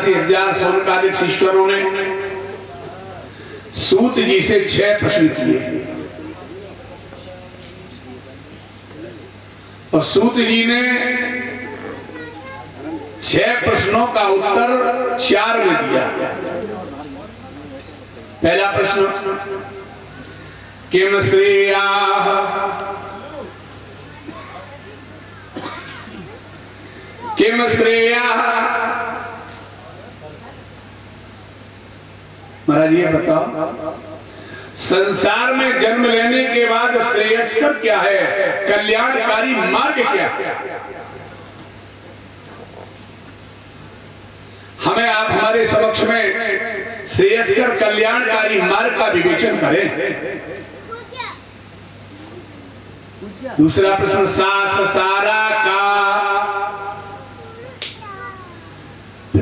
88,000 सोनकालिक शिष्यों ने सूत जी से 6 प्रश्न किए और सूत जी ने 6 प्रश्नों का उत्तर 4 में दिया। पहला प्रश्न, किम श्रेया किम श्रेया। महाराज ये बताओ, संसार में जन्म लेने के बाद श्रेयस्कर क्या है, कल्याणकारी मार्ग क्या है? हमें आप हमारे समक्ष में श्रेयस्कर कल्याणकारी मार्ग का विवेचन करें। दूसरा प्रश्न, सास सारा का,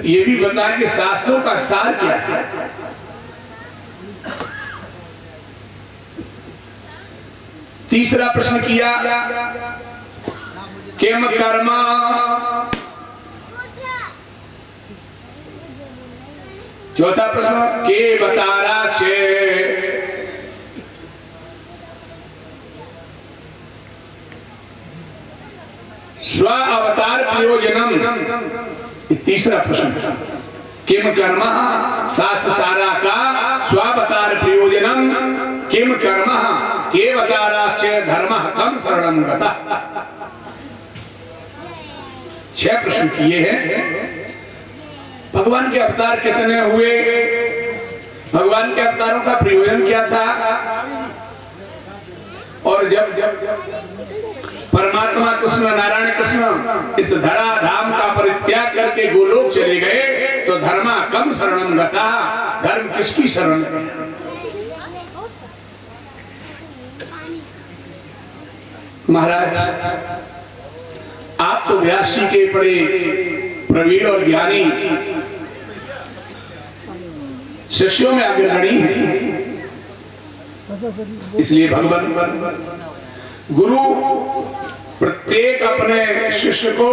ये भी बताएं कि शास्त्रों का सार क्या है। तीसरा प्रश्न किया, किम कर्म। चौथा प्रश्न, के बतारा से। स्व अवतार प्रयोजनम। तीसरा प्रश्न, किम कर्म शास्त्र सारा का स्वावतार प्रयोजनम किम कर्म केवतारास्य धर्म कम शरणं गतः। 6 प्रश्न किए हैं। भगवान के अवतार कितने हुए, भगवान के अवतारों का प्रयोजन क्या था, और जब परमात्मा कृष्ण नारायण कृष्ण इस धरा धाम का परित्याग करके गोलोक चले गए तो धर्मा कम शरणं गतः, धर्म किसकी शरण है? महाराज आप तो व्यास जी के बड़े प्रवीण और ज्ञानी शिष्यों में अग्रणी हैं, इसलिए भगवान गुरु प्रत्येक अपने शिष्य को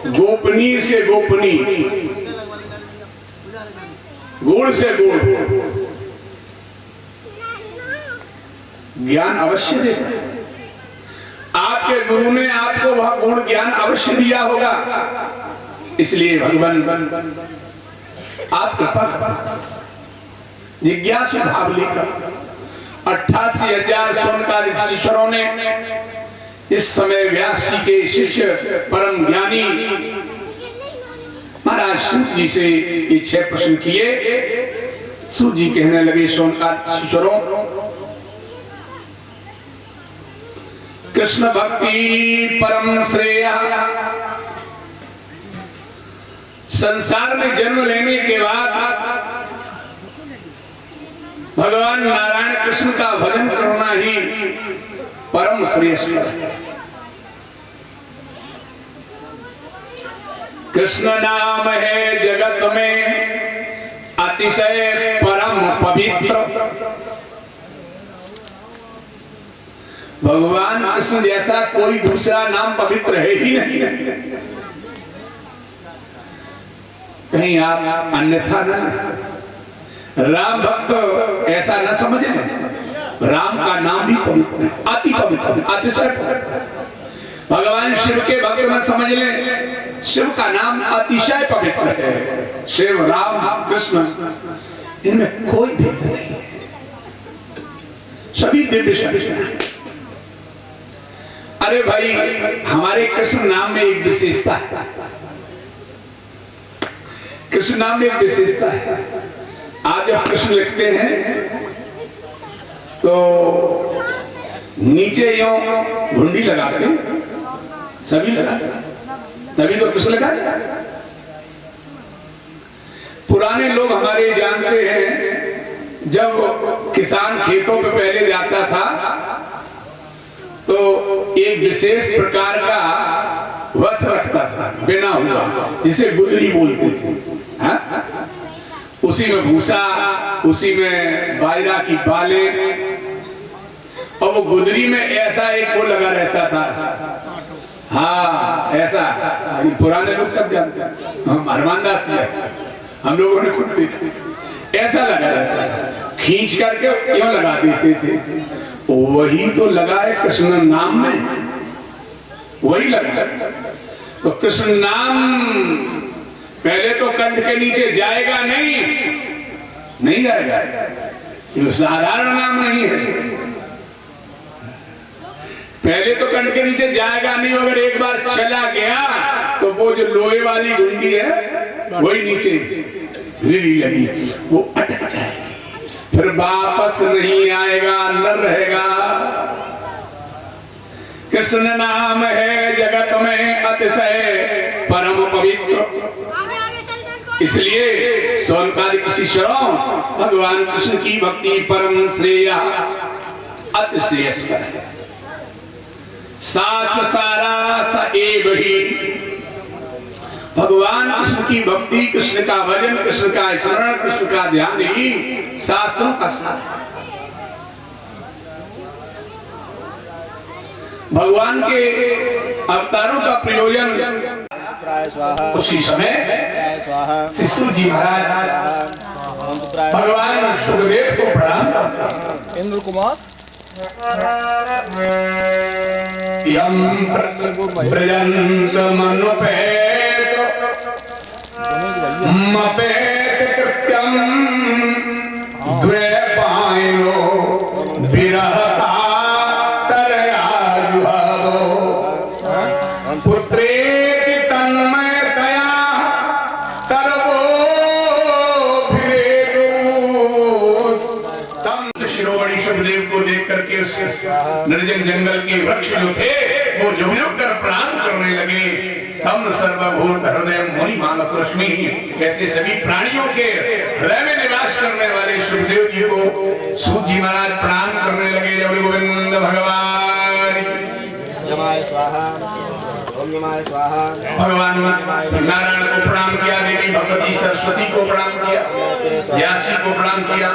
गोपनीय से गोपनीय, गुण से गुण ज्ञान अवश्य देता है। आपके गुरु ने आपको वह गुण ज्ञान अवश्य दिया होगा, इसलिए भगवान आप कृपा जिज्ञासु भाव लेकर 88,000 सोनकालिक शिष्यों ने इस समय व्यास जी के शिष्य परम ज्ञानी महाराज सूत जी से ये 6 प्रश्न किए। सूत जी कहने लगे, सोनकालिक शिष्यों, कृष्ण भक्ति परम श्रेय। संसार में जन्म लेने के बाद भगवान नारायण कृष्ण का भजन करना ही परम श्रेष्ठ है। कृष्ण नाम है जगत में अतिशय परम पवित्र। भगवान कृष्ण जैसा कोई दूसरा नाम पवित्र है ही नहीं, कहीं आप अन्यथा न। राम भक्त ऐसा न समझें, राम का नाम भी पवित्र है, अति पवित्र, अतिशय पवित्र। भगवान शिव के भक्त न समझ लें, शिव का नाम अतिशय पवित्र है। शिव राम कृष्ण इनमें कोई भेद नहीं, सभी दिव्य शक्ति हैं। अरे भाई, हमारे कृष्ण नाम में एक विशेषता है, कृष्ण नाम में एक विशेषता है। आज जब कृष्ण लिखते हैं तो नीचे यूं घुंडी लगाते, सभी लगाते, तभी तो कृष्ण लगा। पुराने लोग हमारे जानते हैं, जब किसान खेतों पे पहले जाता था तो एक विशेष प्रकार का वस्त्र रखता था बिना हुआ, जिसे गुदरी बोलते थे। हाँ? उसी में भूसा, उसी में बाजरा की बाले, और वो गुदरी में ऐसा एक वो लगा रहता था। हाँ, ऐसा पुराने लोग सब जानते हैं, हम हरमान दास जी हम लोगों ने खुद देखा, ऐसा लगा रहता है, खींच करके क्यों लगा देते थे। वही तो लगा है कृष्ण नाम में, वही लगा। तो कृष्ण नाम पहले तो कंठ के नीचे जाएगा नहीं जाएगा, ये साधारण नाम नहीं है। पहले तो कंठ के नीचे जाएगा नहीं, अगर एक बार चला गया तो वो जो लोहे वाली घुंडी है वही नीचे रीढ़ी लगी, वो अटक जाएगी, फिर वापस नहीं आएगा, न रहेगा। कृष्ण नाम है जगत में अतिशय परम पवित्र, इसलिए सोनकादिक शिष्यों भगवान कृष्ण की भक्ति परम श्रेय अति श्रेयस्कर है। शास्त्र सारा स एव ही, भगवान कृष्ण की भक्ति, कृष्ण का भजन, कृष्ण का स्मरण, कृष्ण का ध्यान ही शास्त्रों का सार है। भगवान के अवतारों का प्रयोजन उसी समय शिशु जी महाराज भगवान सुखदेव को प्रणाम करते हैं। इंद्र कुमार यम ब्रजंत मनुपेत मपेत कृत्यम द्वे पायनो विरह तरया जुहावो पुत्रेति तन्मयतया तरवो भिरेदुस। तम शिरोमणि सुखदेव को देख करके उस निर्जन जंगल के वृक्ष जो थे वो झुक कर प्रणाम करने लगे। तम सर्वभूत हृदय मुनि मानत रश्मि, ऐसे सभी प्राणियों के हृदय में निवास करने वाले सुखदेव जी को सूत जी महाराज प्रणाम करने लगे। जब गोविंद भगवान जमाय स्वाहा, ओम जमाय स्वाहा। भगवान नारायण को प्रणाम किया, देवी भगवती सरस्वती को प्रणाम किया, व्यासी को प्रणाम किया।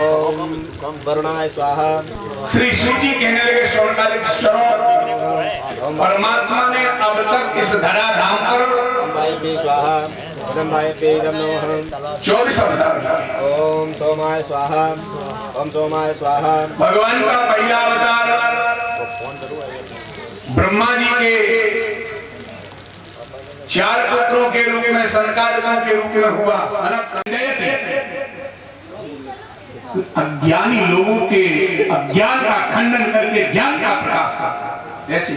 ओम वरुणाय स्वाहा। श्री सूती कहने लगे स्वर्गादिक स्वरों, परमात्मा ने अब तक इस धराधाम पर स्वाहा, 24 अवतार। ओम सोमाय स्वाहा, ओम सोमाय स्वाहा। भगवान का पहला अवतार ब्रह्मा जी के 4 पुत्रों के रूप में, सनकादिकों के रूप में हुआ। सनक संजय थे, अज्ञानी लोगों के अज्ञान का खंडन करके ज्ञान का प्रकाश करता। ऐसे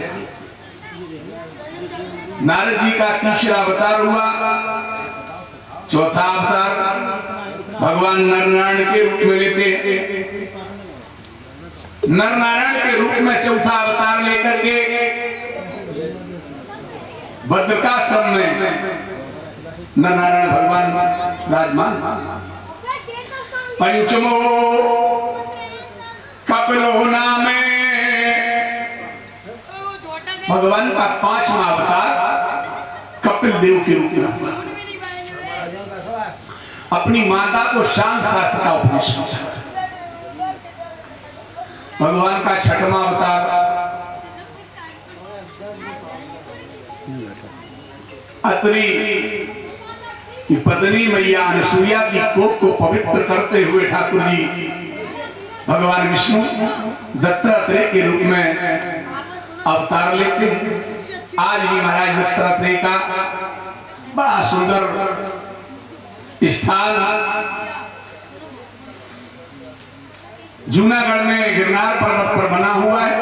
नारद जी का तीसरा अवतार हुआ। चौथा अवतार भगवान नर नारायण के रूप में लेते, नर नारायण के रूप में चौथा अवतार लेकर के बद्रिकाश्रम में नर नारायण भगवान विराजमान। पंचमो कपिलो नाम भगवान का 5वां अवतार कपिल देव के रूप में हुआ। अपनी माता को शांत शास्त्र का उपदेश किया। भगवान का 6वां अवतार अत्रि की पत्नी मैया अनुसुईया की कोख को पवित्र करते हुए ठाकुर जी भगवान विष्णु दत्तात्रेय के रूप में अवतार लेते हैं। आज भी महाराज दत्तात्रेय का बड़ा सुंदर स्थान जूनागढ़ में गिरनार पर्वत पर बना हुआ है।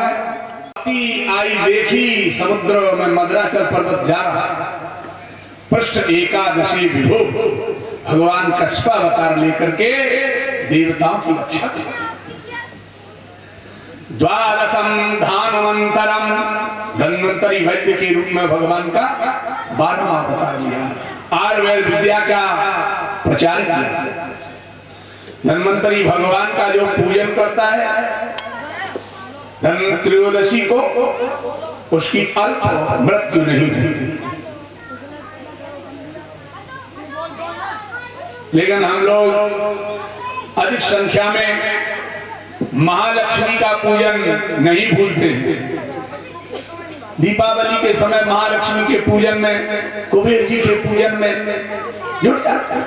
आई देखी समुद्र में मद्राचल पर्वत जा रहा, पृष्ठ एकादशी विभो भगवान कस्पा अवतार लेकर के देवताओं की रक्षा की। द्वादशम धानवंतरम धन्वंतरी वैद्य के रूप में भगवान का 12वां अवतार लिया। आयुर्वेद विद्या का प्रचार किया। धन्वंतरी भगवान का जो पूजन करता है, धन त्रयोदशी को उसकी अल्प मृत्यु नहीं होती। लेकिन हम लोग अधिक संख्या में महालक्ष्मी का पूजन नहीं भूलते हैं। दीपावली के समय महालक्ष्मी के पूजन में, कुबेर जी के पूजन में जुट जाता है।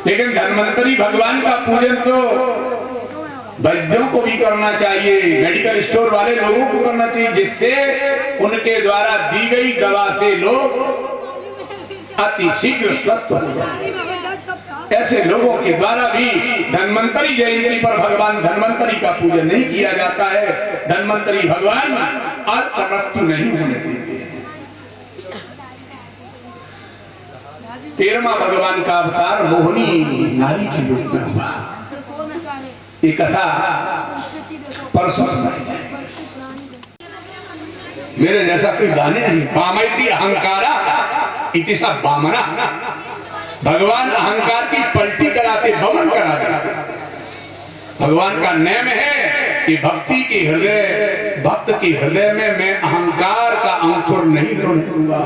लेकिन धन्वंतरी भगवान का पूजन तो वैद्यों को भी करना चाहिए, मेडिकल स्टोर वाले लोगों को करना चाहिए, जिससे उनके द्वारा दी गई दवा से लोग अति शीघ्र स्वस्थ हो जाए। ऐसे लोगों के द्वारा भी धन्वंतरी जयंती पर भगवान धन्वंतरी का पूजन नहीं किया जाता है। धन्वंतरी भगवान अल्प मृत्यु नहीं होने देते हैं। 13वां भगवान का अवतार मोहिनी नारी के रूप में हुआ। ये कथा परसों सुनाई जाएगी। मेरे जैसा कोई दानी नहीं। बामैति अहंकारा इति सा बामना। भगवान अहंकार की पलटी कराते, बमन कराते। भगवान का नेम है कि भक्ति के हृदय, भक्त के हृदय में मैं अहंकार का अंकुर नहीं होने दूंगा।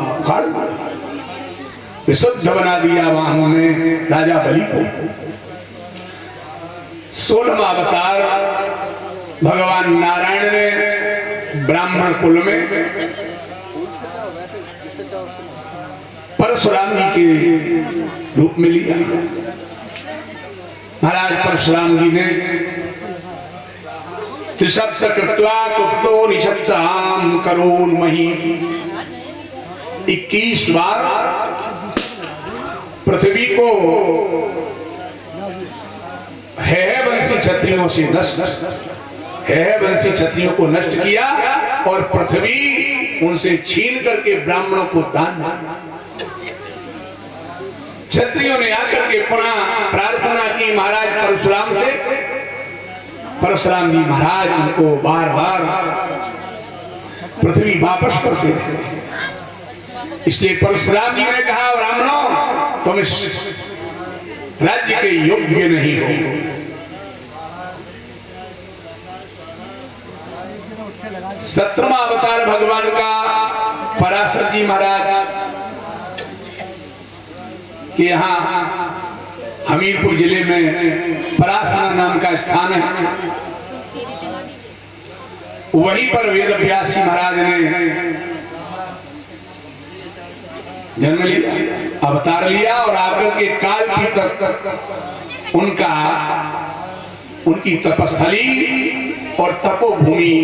विशुद्ध बना दिया वहां में राजा बलि को। 16वां अवतार भगवान नारायण ने ब्राह्मण कुल में परशुराम जी के रूप में लिया। महाराज परशुराम जी ने त्रिशब्द कृत्वा कुप्तो निशब्दाम करोन मही 21 बार पृथ्वी को है वंशी क्षत्रियों से नष्ट, है वंशी क्षत्रियों को नष्ट किया और पृथ्वी उनसे छीन करके ब्राह्मणों को दान दिया। क्षत्रियों ने आकर के पुनः प्रार्थना की महाराज परशुराम से। परशुराम जी महाराज उनको बार बार पृथ्वी वापस करते रहे। इसलिए परशुराम जी ने कहा, ब्राह्मणों तुम इस राज्य के योग्य नहीं हो। सत्रहवां अवतार भगवान का पराशर जी महाराज के यहाँ हमीरपुर जिले में पराशर नाम का स्थान है। वहीं पर वेद व्यास जी महाराज ने जन्म लिया, अवतार लिया और आकर के काल भी तक उनकी तपस्थली और तपोभूमि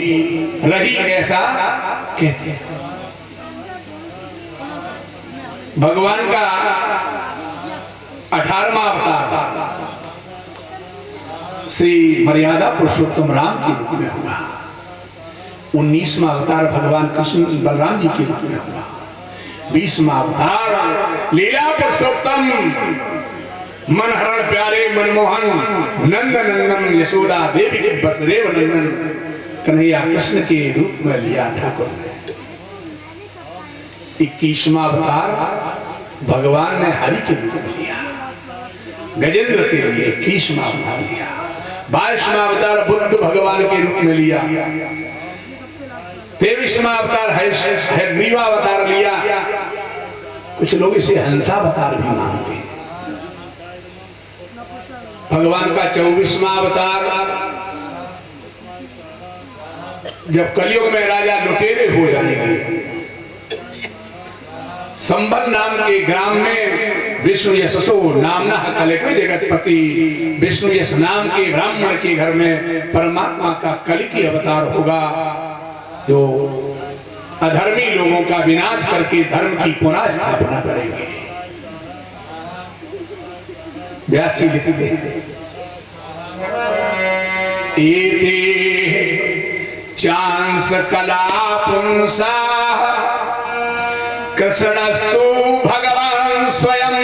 रही, ऐसा कहते हैं। भगवान का 18वां अवतार श्री मर्यादा पुरुषोत्तम राम के रूप में हुआ। 19वां अवतार भगवान कृष्ण बलराम जी के रूप में हुआ। 20वां अवतार लीला पुरुषोत्तम मनहरण प्यारे मनमोहन नंद नंदन यशोदा देवी के वसुदेव नंदन कन्हैया कृष्ण के रूप में लिया ठाकुर ने। 21वां अवतार भगवान ने हरि के रूप में लिया, गजेंद्र के लिए 21वां अवतार लिया। 22वां अवतार बुद्ध भगवान के रूप में लिया। 23वां अवतार हयग्रीवा अवतार लिया। कुछ लोग इसे हंसा अवतार भी मानते हैं। भगवान का 24वां अवतार जब कलयुग में राजा लुटेरे हो जाएंगे, संबल नाम के ग्राम में विष्णु यशसो नामना कलिक जगतपति, विष्णु यश नाम के ब्राह्मण के घर में परमात्मा का कलिकी अवतार होगा, जो अधर्मी लोगों का विनाश करके धर्म की पुनः स्थापना करेंगे। व्यासी लिखते एते चांस कला पुंसा कृष्णस्तु भगवान स्वयं।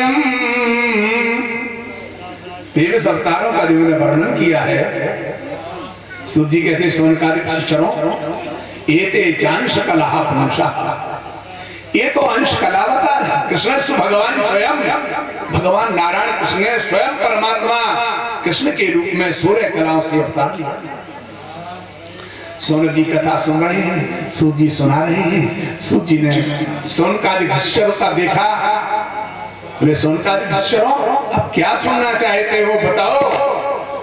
23 अवतारों का जिन्होंने वर्णन किया है, सूजी कहते सोनकादिक शिष्यों, एते चांस कला पुंसा, ये तो अंश कलावतार है। कृष्णस्तु भगवान स्वयं, भगवान नारायण कृष्ण ने स्वयं परमात्मा कृष्ण के रूप में सूर्य कलाओं से अवतार लिया। सोन जी कथा सुन रहे हैं, सूत जी सुना रहे हैं। सूत जी ने सोनकादिक शिष्यों का देखा, बोले सोनकादिक शिष्यों अब क्या सुनना चाहते हो बताओ।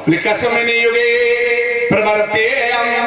बोले कसमिन युगे प्रवर्तेयम्